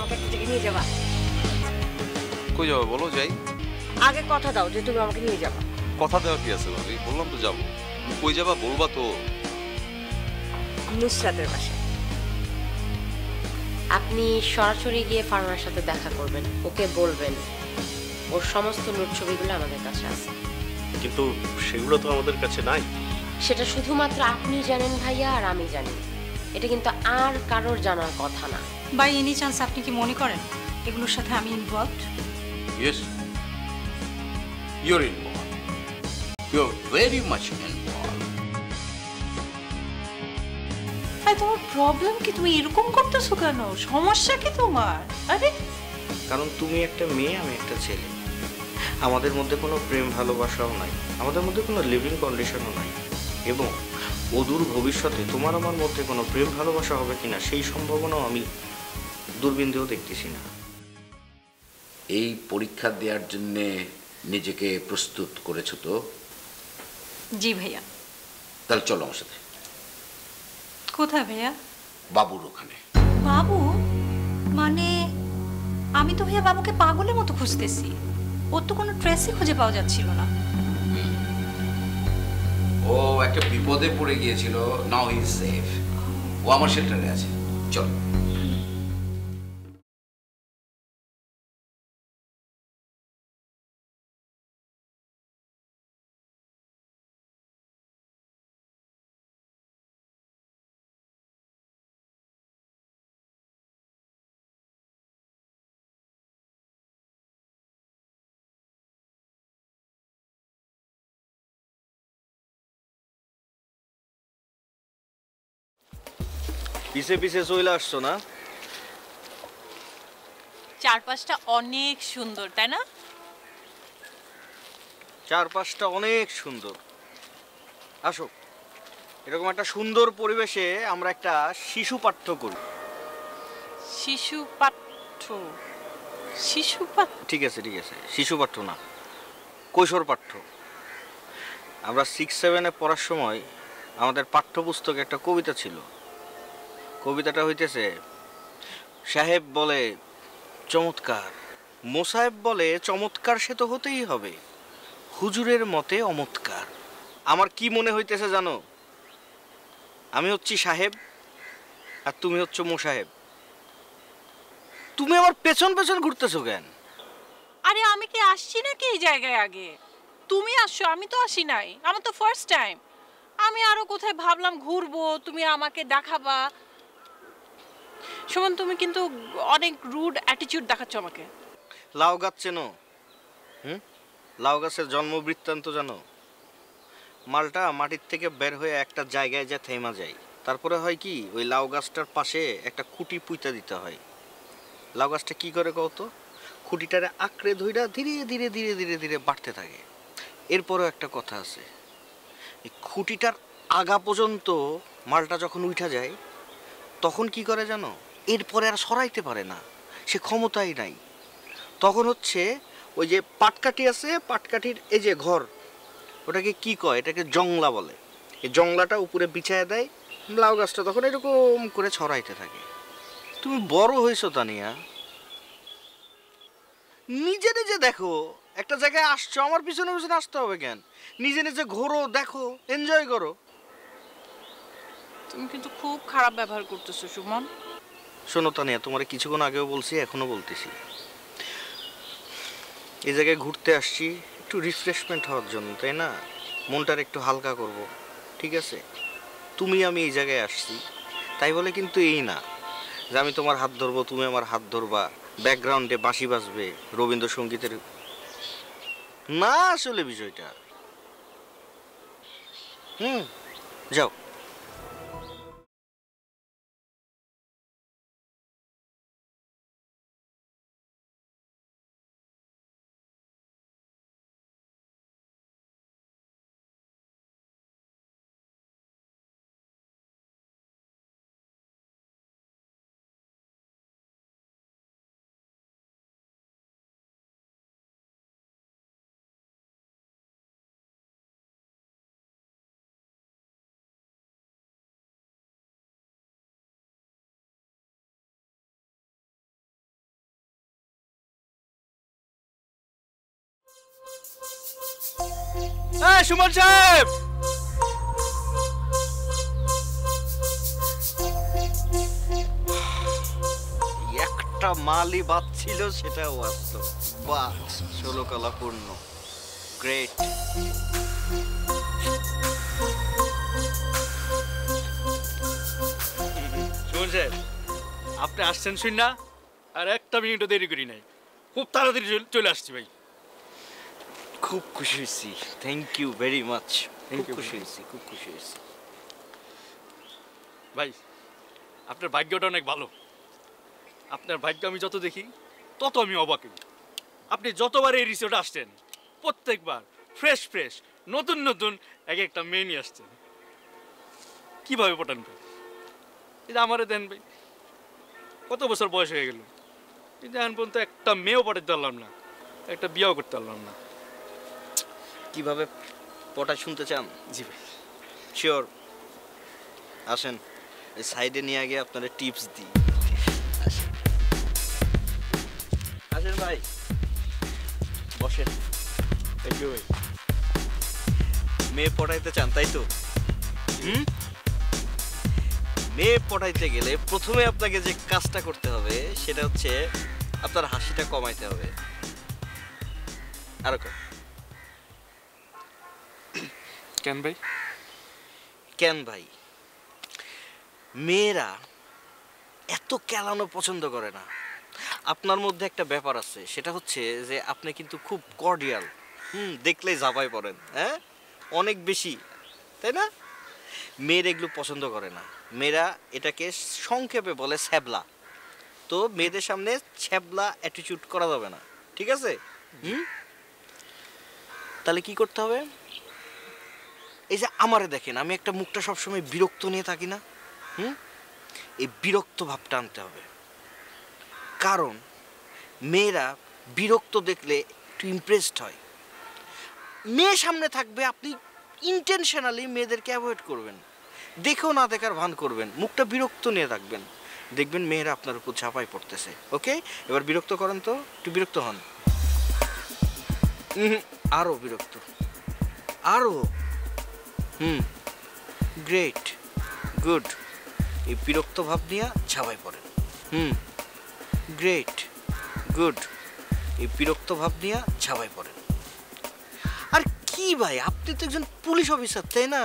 আমাকে একটা জায়গায় নিয়ে যাবা? কই যাবো বলো? যাই। আগে কথা দাও যে তুমি আমাকে নিয়ে যাবা। কথা দেওয়া কি আছে ভাবি? বললাম তো যাবো। কই যাবা বলবা তো। নুসরাতের বাসায়। আপনি সরাসরি গিয়ে ফারহানার সাথে দেখা করবেন, ওকে বলবেন ওর সমস্ত নোট ছবিগুলো আমাদের কাছে আছে। কিন্তু সেগুলো তো আমাদের কাছে নাই। সেটা শুধুমাত্র আপনি জানেন ভাইয়া, আর আমি জানি। এটা কিন্তু আর কারোর জানার কথা না। বাই এনি চান্স আপনি কি মনে করেন এগুলোর সাথে আমি involved? Yes, you're involved. You're very much involved. ভাই তোমার প্রবলেম কি? তুমি এরকম করতেছো কেন? সমস্যা কি তোমার? আরে কারণ তুমি একটা মেয়ে, আমি একটা ছেলে। আমাদের মধ্যে কোনো প্রেম ভালোবাসাও নাই, আমাদের মধ্যে কোনো লিভিং কন্ডিশনও নাই, এবং অদূর ভবিষ্যতে তোমার আমার মধ্যে কোনো প্রেম ভালোবাসা হবে কিনা সেই সম্ভাবনাও আমি দূরবীন দিয়েও দেখতেছি না। এই পরীক্ষা দেওয়ার জন্যে নিজেকে প্রস্তুত করেছো তো? জি ভাইয়া। তাহলে চলো আমার সাথে। কোথায় ভাইয়া? বাবুর ওখানে। বাবু? মানে আমি তো ভাইয়া বাবুকে পাগলের মতো খুঁজতেছি, ওর তো কোনো ট্রেসই খুঁজে পাওয়া যাচ্ছিল না। ও একটা বিপদে পড়ে গিয়েছিল, নাও হি ইজ সেফ। ও আমার শেল্টারে আছে, চলো। পিছে পিছে চলে আসছো না? চারপাশটা অনেক সুন্দর, তাই না? চারপাশটা অনেক সুন্দর। আসো, এরকম একটা সুন্দর পরিবেশে আমরা একটা শিশু পাঠ্য করি। শিশু পাঠ্য? শিশু পাঠ্য? ঠিক আছে ঠিক আছে, শিশু পাঠ্য না, কৈশোর পাঠ্য। আমরা 6-7-এ পড়ার সময় আমাদের পাঠ্যপুস্তকে একটা কবিতা ছিল। কবিতাটা হইতেছে, সাহেব বলে চমৎকার, মোসাহেব বলে চমৎকার সে তো হতেই হবে, হুজুরের মতে অমৎকার। আমার কি মনে হইতেছে জানো? আমি হচ্ছি সাহেব আর তুমি হচ্ছ মোসাহেব। তুমি আমার পেছন পেছন ঘুরতেছো কেন? আরে আমি কি আসছি নাকি এই জায়গায় আগে? তুমি আসছো, আমি তো আসি নাই, আমার তো ফার্স্ট টাইম। আমি আরো কোথায় ভাবলাম ঘুরবো, তুমি আমাকে দেখাবা। সুমন, তুমি কিন্তু অনেক রুড অ্যাটিটিউড দেখাচ্ছ আমাকে। লাউ গাছ চেনো? লাউ গাছের জন্ম বৃত্তান্ত জানো? মালটা মাটির থেকে বের হয়ে একটা জায়গায় যা থেমা যায়, তারপরে হয় কি, ওই লাউ গাছটার পাশে একটা খুঁটি পুঁতা দিতে হয়। লাউ গাছটা কি করে কত? খুঁটিটারে আঁকড়ে ধইরা ধীরে ধীরে ধীরে ধীরে ধীরে বাড়তে থাকে। এরপরও একটা কথা আছে, এই খুঁটিটার আগা পর্যন্ত মালটা যখন উঠা যায় তখন কি করে জানো? এরপরে আর সরাইতে পারে না, সে ক্ষমতাই নাই। তখন হচ্ছে ওই যে পাটকাঠি আছে, পাটকাঠির এই যে ঘর, ওটাকে কি কয়? এটাকে জংলা বলে। এই জংলাটা উপরে বিছায় দেয়, লাউ গাছটা তখন এরকম করে ছড়াইতে থাকে। তুমি বড় হয়েছো তানিয়া, নিজে নিজে দেখো। একটা জায়গায় আসছো, আমার পিছনে পিছনে আসতে হবে কেন? নিজে নিজে ঘোরো, দেখো, এনজয় করো। তুমি কিন্তু খুব খারাপ ব্যবহার করতেছো সুমন। শোনো তানিয়া, তোমার কিছুক্ষণ আগেও বলছি, এখনো বলতেছি, এই জায়গায় ঘুরতে আসছি একটু রিফ্রেশমেন্ট হওয়ার জন্য, তাই না? মনটার একটু হালকা করব, ঠিক আছে? তুমি আমি এই জায়গায় আসছি তাই বলে কিন্তু এই না যে আমি তোমার হাত ধরবো, তুমি আমার হাত ধরবা, ব্যাকগ্রাউন্ডে বাঁশি বাজবে রবীন্দ্রসঙ্গীতের, না আসলে বিষয়টা। যাও। সুমন সাহেব, একটা মালই বাদ ছিল, সেটাও আসতো। বাহ, 16 কলা পূর্ণ। গ্রেট। সুমন সাহেব, আপনি আসছেন শুন না, আর একটা মিনিটও দেরি করি নাই, খুব তাড়াতাড়ি চলে আসছি ভাই। খুব খুশি হয়েছি, থ্যাংক ইউ ভেরি মাচ। খুব you, খুশি হয়েছি, খুব খুশি হয়েছি। ভাই আপনার ভাগ্যটা অনেক ভালো। আপনার ভাগ্য আমি যত দেখি তত আমি অবাক হই। আপনি যতবার এই রিসোর্টে আসছেন প্রত্যেকবার ফ্রেশ ফ্রেশ নতুন নতুন এক একটা মেয়ে নিয়ে আসছেন। কিভাবে পটান ভাই? এটা আমারে দেন ভাই। কত বছর বয়স হয়ে গেল, কিন্তু এখন পর্যন্ত একটা মেয়েও পটাতে পারলাম না, একটা বিয়েও করতে পারলাম না। কিভাবে পটায় শুনতে চান? জি ভাই। শিওর, আসেন এই সাইডে নিয়ে গিয়ে আপনাদের টিপস দিই। আসেন আসেন ভাই, বসেন। থ্যাংক ইউ ভাই। মেয়ে পটাইতে চান তাই তো? মেয়ে পটাইতে গেলে প্রথমে আপনাকে যে কাজটা করতে হবে সেটা হচ্ছে আপনার হাসিটা কমাইতে হবে। আরো কেন ভাই? কেন ভাই? মেয়েরা এত কেলানো পছন্দ করে না। আপনার মধ্যে একটা ব্যাপার আছে, সেটা হচ্ছে যে আপনি কিন্তু খুব কর্ডিয়াল। দেখলেই ঝাঁপাই পড়েন, হ্যাঁ, অনেক বেশি, তাই না? মেয়েরা এগুলো পছন্দ করে না। মেয়েরা এটাকে সংক্ষেপে বলে ছ্যাবলা। তো মেয়েদের সামনে ছ্যাবলা অ্যাটিটিউড করা যাবে না, ঠিক আছে? তাহলে কি করতে হবে? এই যে আমারে দেখেন, আমি একটা মুখটা সবসময় বিরক্ত নিয়ে থাকি না? এই বিরক্ত ভাবটা আনতে হবে, কারণ মেয়েরা বিরক্ত দেখলে একটু ইমপ্রেসড হয়। মেয়ে সামনে থাকবে, আপনি ইন্টেনশনালি মেয়েদেরকে অ্যাভয়েড করবেন, দেখেও না দেখার ভান করবেন, মুখটা বিরক্ত নিয়ে থাকবেন, দেখবেন মেয়েরা আপনার উপর ঝাঁপাই পড়তেছে। ওকে, এবার বিরক্ত করেন তো, একটু বিরক্ত হন। আরো বিরক্ত, আরো। Great, good. এই বিরক্ত ভাব নিয়ে ঝাঁপাই পড়েন। Great, good. এই বিরক্ত ভাব নিয়ে ঝাঁপাই পড়েন। আর কি ভাই, আপনি তো একজন পুলিশ অফিসার, তাই না?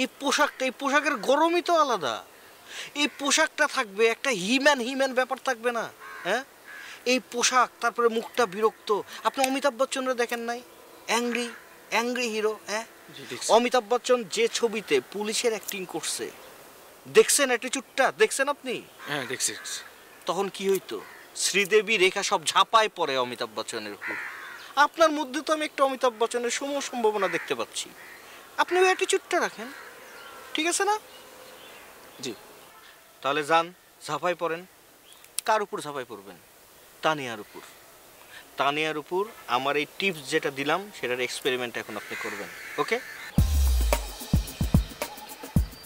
এই পোশাকটা, এই পোশাকের গরমই তো আলাদা। এই পোশাকটা থাকবে, একটা হিম্যান ব্যাপার থাকবে না? হ্যাঁ, এই পোশাক, তারপরে মুখটা বিরক্ত। আপনি অমিতাভ বচ্চনরা দেখেন নাই? Angry hero. হ্যাঁ, অমিতাভ বচ্চন যে ছবিতে পুলিশের অ্যাক্টিং করছে, দেখছেন অ্যাটিটিউডটা? দেখছেন আপনি? হ্যাঁ দেখছি। তখন কি হইতো? শ্রীদেবী, রেখা সব ঝাঁপায় পড়ে অমিতাভ বচ্চনের উপর। আপনার মধ্যে তো আমি একটা অমিতাভ বচ্চনের সম্ভাবনা দেখতে পাচ্ছি। আপনি ওই অ্যাটিটিউডটা রাখেন, ঠিক আছে না? জি। তাহলে যান, ঝাঁপাই পড়েন। কার উপর ঝাঁপাই পড়বেন? তানিয়ার উপর। তানিয়ার উপর আমার এই টিপস যেটা দিলাম সেটার এক্সপেরিমেন্ট এখন আপনি করবেন। ওকে?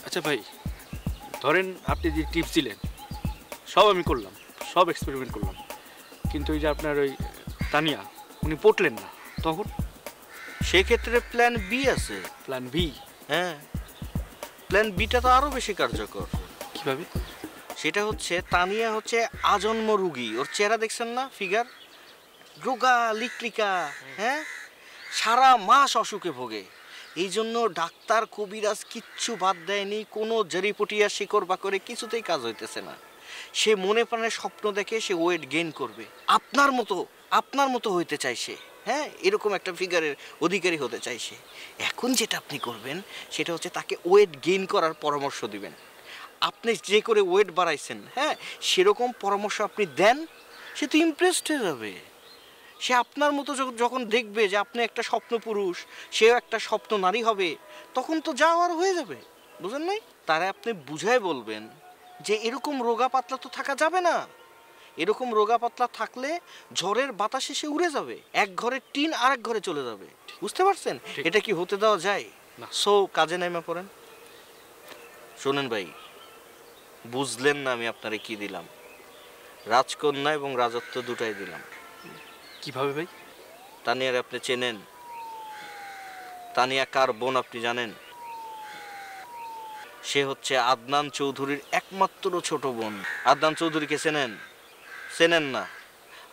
আচ্ছা ভাই, ধরেন আপনি যে টিপস দিলেন সব আমি করলাম, সব এক্সপেরিমেন্ট করলাম, কিন্তু ওই যে আপনার ওই তানিয়া, উনি পটলেন না, তখন? সেক্ষেত্রে প্ল্যান বি আছে। Plan B? হ্যাঁ, প্ল্যান বিটা তো আরো বেশি কার্যকর। কিভাবে? সেটা হচ্ছে, তানিয়া হচ্ছে আজন্ম রুগী। ওর চেহারা দেখছেন না, ফিগার রোগা লিকলিকা। হ্যাঁ, সারা মাস অসুখে ভোগে। এই জন্য ডাক্তার কবিরাজ কিচ্ছু বাদ দেয়নি, কোনো জড়িপটিয়া শিকড় বাকরে কিছুতেই কাজ হইতেছে না। সে মনে প্রাণে স্বপ্ন দেখে সে ওয়েট গেইন করবে, আপনার মতো হইতে চাইছে। হ্যাঁ, এরকম একটা ফিগারের অধিকারী হতে চাইছে। এখন যেটা আপনি করবেন সেটা হচ্ছে তাকে ওয়েট গেইন করার পরামর্শ দিবেন। আপনি যে করে ওয়েট বাড়াইছেন, হ্যাঁ, সেরকম পরামর্শ আপনি দেন, সে তো ইমপ্রেসড হয়ে যাবে। সে আপনার মতো যখন দেখবে যে আপনি একটা স্বপ্ন পুরুষ, সেও একটা স্বপ্ন নারী হবে, তখন তো যাওয়ার হয়ে যাবে। বুঝেন নাই? তারা আপনি বুঝায় বলবেন যে এরকম রোগা পাতলা তো থাকা যাবে না। এরকম রোগা পাতলা থাকলে ঝড়ের বাতাসে সে উড়ে যাবে, এক ঘরের টিন আরেক ঘরে চলে যাবে। বুঝতে পারছেন? এটা কি হতে দেওয়া যায় না? সো কাজে নেমে পড়েন। শোনেন ভাই, বুঝলেন না আমি আপনারে কি দিলাম? রাজকন্যা এবং রাজত্ব দুটাই দিলাম। কিভাবে ভাই? তানিয়ার আপনি চেনেন? তানিয়া কার বোন আপনি জানেন? সে হচ্ছে আদনান চৌধুরীর একমাত্র ছোট বোন। আদনান চৌধুরীকে চেনেন? চেনেন না?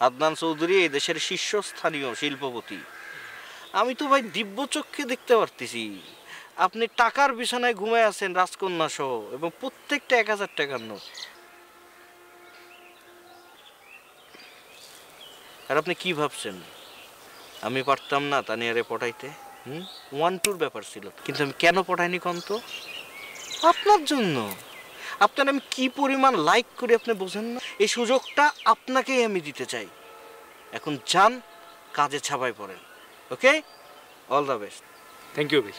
আদনান চৌধুরী এই দেশের শীর্ষস্থানীয় শিল্পপতি। আমি তো ভাই দিব্য চক্ষে দেখতে পারতেছি আপনি টাকার বিছানায় ঘুমায় আছেন রাজকন্যা সহ, এবং প্রত্যেকটা 1000 টাকার নোট। আর আপনি কি ভাবছেন আমি পারতাম না তানিয়ারে পটাইতে? 1-2 ব্যাপার ছিল, কিন্তু আমি কেন পটাইনি কম তো? আপনার জন্য। আপনার আমি কি পরিমাণ লাইক করি আপনি বোঝেন না? এই সুযোগটা আপনাকেই আমি দিতে চাই। এখন যান, কাজে ছাপাই পড়েন। Okay, all the best. Thank you ভাই।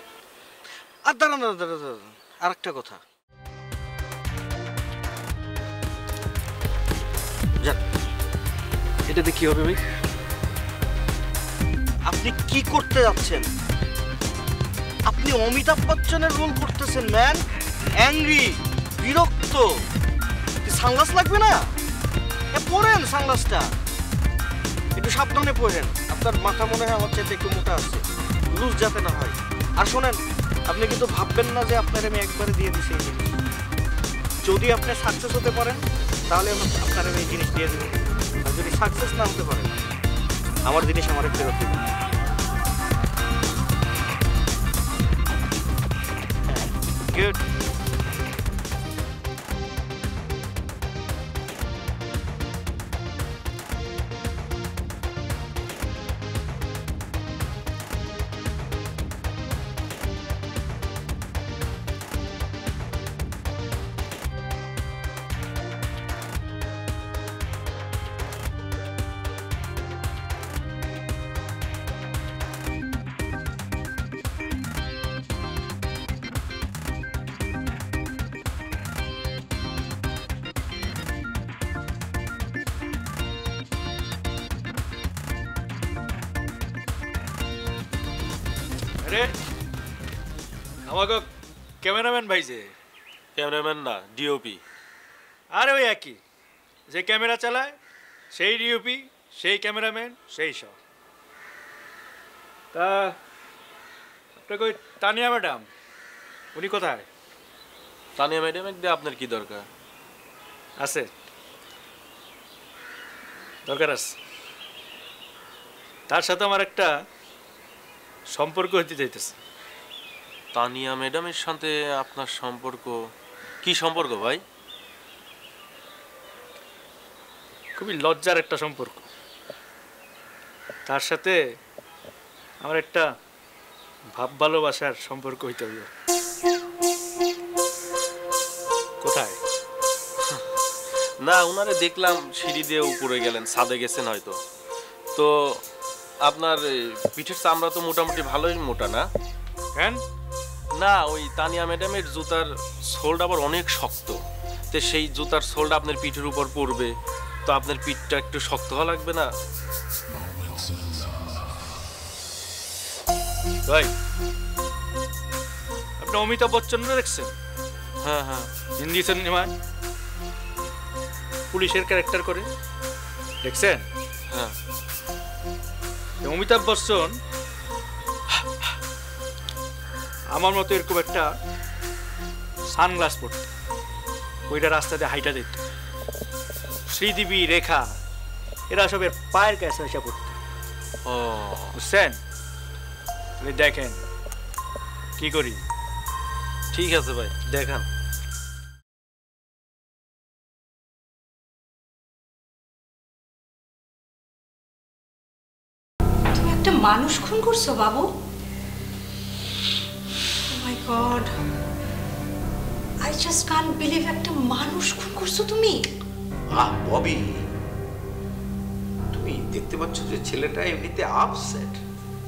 আর দাঁড়ান, আর একটা কথা। যান, এটাতে কি হবে ভাই? আপনি কি করতে যাচ্ছেন? আপনি অমিতাভ বচ্চনের রোল করতেছেন ম্যান। অ্যাংরি, বিরক্ত। সানগ্লাস লাগবে না? পরেন সানগ্লাসটা, একটু সাবধানে পরেন। আপনার মাথা মনে হয় আমার চাইতে একটু মোটা আছে, লুজ যাতে না হয়। আর শোনেন, আপনি কিন্তু ভাববেন না যে আপনার আমি একবারে দিয়ে দিছি এই জিনিস। যদি আপনি সাকসেস হতে পারেন তাহলে আপনার আমি এই জিনিস দিয়ে দেবো, আর যদি সাকসেস না হতে পারেন আমার জিনিস আমার ফেরত দেবেন। গুড। আরে আমাকে ক্যামেরাম্যান ভাই যে? ক্যামেরাম্যান না, ডিওপি। আরে ওই একই, যে ক্যামেরা চালায় সেই ডিওপি, সেই ক্যামেরাম্যান, সেই সব। তা আপনাকে ওই তানিয়া ম্যাডাম উনি কোথায়? তানিয়া ম্যাডামের দিয়ে আপনার কি দরকার? আছে, দরকার আছে। তার সাথে আমার একটা সম্পর্ক হতে চাইতেছে। তানিয়া ম্যাডামের সাথে আপনার সম্পর্ক? কি সম্পর্ক ভাই? খুবই লজ্জার একটা সম্পর্ক। তার সাথে আমার একটা ভাব ভালোবাসার সম্পর্ক হইতে হবে। কোথায়? না, ওনারে দেখলাম সিঁড়ি দিয়ে উপরে গেলেন, ছাদে গেছেন হয়তো। তো আপনার পিঠের চামড়া তো মোটামুটি ভালোই মোটা না? কেন? না, ওই তানিয়া ম্যাডামের জুতার সোলটা আবার অনেক শক্ত। তো সেই জুতার সোলটা আপনার পিঠের উপর পড়বে, তো আপনার পিঠটা একটু শক্ত হওয়া লাগবে না? ভাই, আপনি অমিতাভ বচ্চন দেখছেন? হ্যাঁ হ্যাঁ, হিন্দি সিনেমায় পুলিশের ক্যারেক্টার করে, দেখছেন? হ্যাঁ। অমিতাভ বচ্চন আমার মতো এরকম একটা সানগ্লাস পরত, ওইটা রাস্তাতে হাইটা দিত। শ্রীদেবী, রেখা, এরা সবের পায়ের কাছে এসে পড়ত। ও, বুঝছেন? দেখেন কি করি। ঠিক আছে ভাই, দেখান। তুমি একটা মানুষ খুন করছো বাবু? Oh my God, I just can't believe একটা মানুষ খুন করছো তুমি। ববি, তুমি দেখতে পাচ্ছ যে ছেলেটা এমনিতে আপসেট,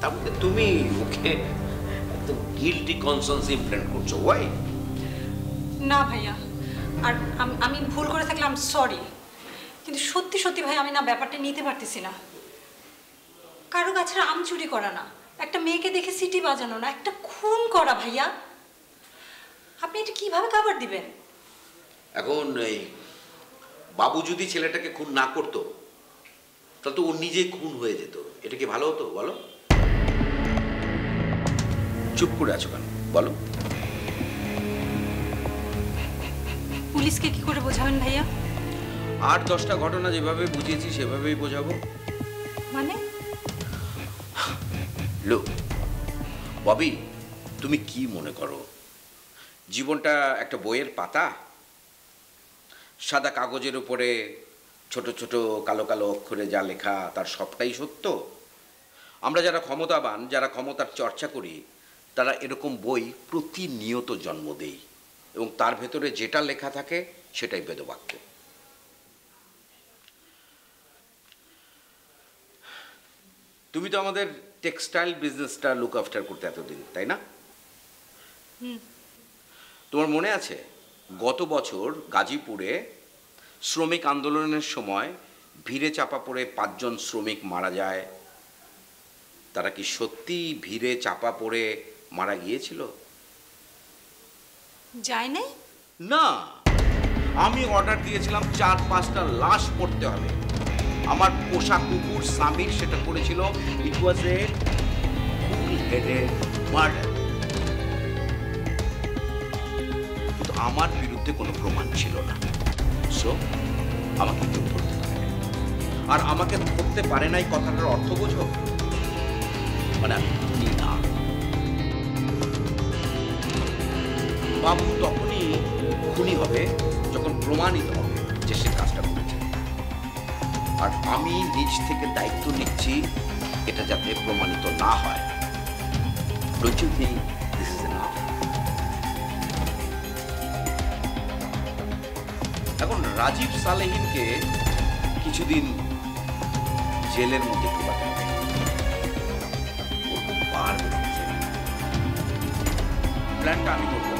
তার মধ্যে তুমি ওকে একদম গিল্টি কনসিয়েন্স ইমপ্রিন্ট করছো। ওয়াই? না ভাইয়া, আর আমি ভুল করে থাকলাম, সরি। কিন্তু সত্যি সত্যি ভাই, আমি না ব্যাপারটা নিতে পারতেছি না। কারো গাছের আম চুরি করা না, একটা মেয়েকে দেখে সিটি বাজানো না, একটা খুন করা। ভাইয়া, আপনি এটা কিভাবে কভার দিবেন? এখন এই বাবু যদি ছেলেটাকে খুন না করতো তাহলে তো ও নিজে খুন হয়ে যেত। এটা কি ভালো হতো বলো? চুপ করে আছো কেন বলো? পুলিশকে কি করে বোঝাবেন ভাইয়া? 8-10টা ঘটনা যেভাবে বুঝিয়েছি সেভাবেই বোঝাবো। মানে? লো ববি, তুমি কি মনে করো জীবনটা একটা বইয়ের পাতা? সাদা কাগজের উপরে ছোট ছোট কালো কালো অক্ষরে যা লেখা তার সবটাই সত্য? আমরা যারা ক্ষমতাবান, যারা ক্ষমতার চর্চা করি, তারা এরকম বই প্রতিনিয়ত জন্ম দেই এবং তার ভেতরে যেটা লেখা থাকে সেটাই বেদবাক্য। তুমি তো আমাদের টেক্সটাইল বিজনেসটা লুক আফটার করতে এতদিন, তাই না? তোমার মনে আছে গত বছর গাজীপুরে শ্রমিক আন্দোলনের সময় ভিড়ে চাপা পড়ে 5 জন শ্রমিক মারা যায়? তারা কি সত্যি ভিড়ে চাপা পড়ে মারা গিয়েছিল? যায় নাই? না, আমি অর্ডার দিয়েছিলাম 4-5টা লাশ পড়তে হবে। আমার পোষা কুকুর সামির সেটা করেছিল। ইট ওয়াজ এ কুল হেডেড মার্ডার। কিন্তু আমার বিরুদ্ধে কোনো প্রমাণ ছিল না, সো আমাকে কেউ ধরতে পারে নাই। আর আমাকে ধরতে পারে নাই কথাটার অর্থ বোঝো? মানে আমি খুনি না। বাবু তখনই খুনি হবে যখন প্রমাণিত হবে যে সে কাজটা করেছে। আর আমি নিজ থেকে দায়িত্ব নিচ্ছি এটা যাতে প্রমাণিত না হয়। Don't you think this is enough? এখন রাজীব সালেহিনকে কিছুদিন জেলের মধ্যে ঢোকাতে হবে। প্ল্যানটা আমি করবো,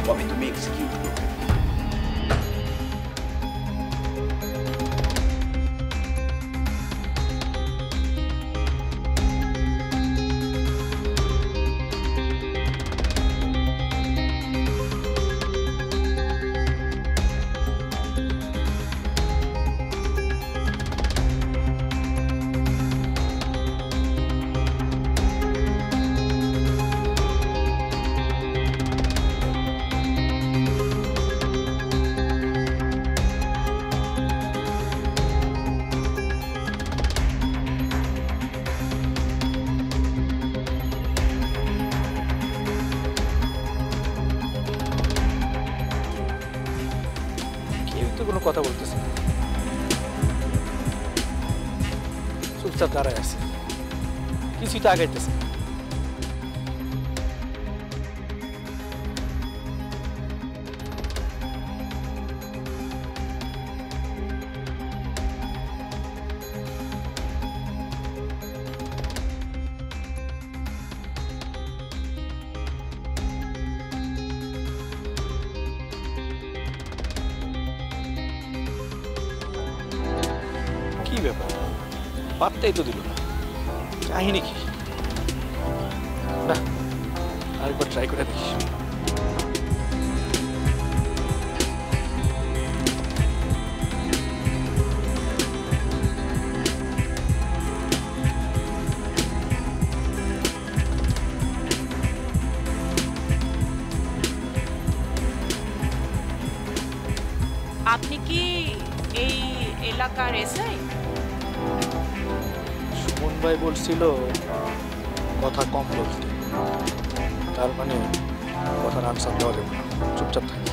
তবে তুমি এক্সিকিউট করবে। কোনো কথা বলতেছে না, চুপচাপ দাঁড়ায় আছে, কিছুই তো আগাইতেছে। কি ব্যাপার, পাত্তাই তো দিল না, কাহিনী কি? না, আরেকবার ট্রাই করে দেখিস। আপনি কি এই এলাকার এসআই? সুমন ভাই বলছিল কথা কম বলতে, তার মানে কথার আনসার দেওয়া যাবে না, চুপচাপ থাকি।